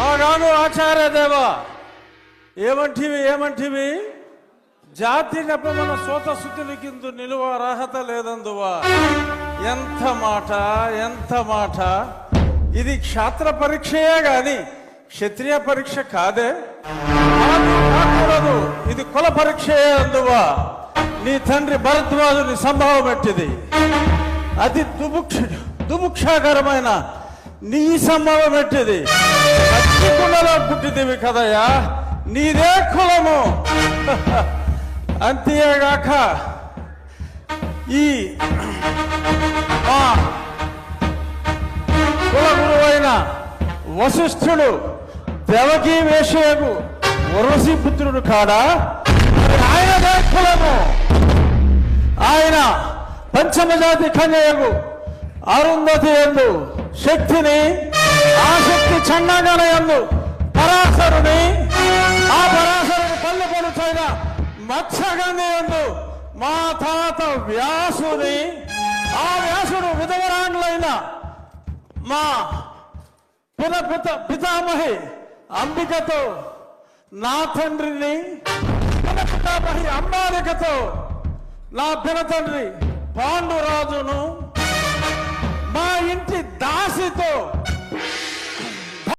ఆగాను ఆచార్యదేవ, ఏమంటివి జాతి నెపమన సోత శుద్ధునికిందు నిలువ అర్హత లేదందువా. ఎంత మాట ఇది క్షాత్ర పరీక్షయే గాని క్షత్రియ పరీక్ష కాదే. కాకూడదు, ఇది కుల పరీక్షయే అందువా. నీ తండ్రి భరద్వాజుని సంభవం ఎట్టిది, అది దుముక్షాకరమైన నీ సంభవం ఎట్టిది. కుండలో పుట్టిదివి కదయ్యా, నీదే కులము. అంతేగాక ఈ కుల గురువైన వశిష్ఠుడు దేవకీ వేషయకు ఉర్వశీ పుత్రుడు కాడా, ఆయనదే కులము. ఆయన పంచమజాతి కన్యకు అరుంధతి యందు శక్తిని, ఆ శక్తి చండాగణ యందు పరాశరుని, ఆ పరాశరుని పల్లె పడుచైన మత్స్యగంధి యందు మా తాత వ్యాసుని, ఆ వ్యాసుడు విధవరాండ్లైన మా పితామహి అంబికతో, నా తండ్రిని పితామహి అంబాలికతో, నా పినతండ్రి పాండురాజును, మా ఇంటి దాసితో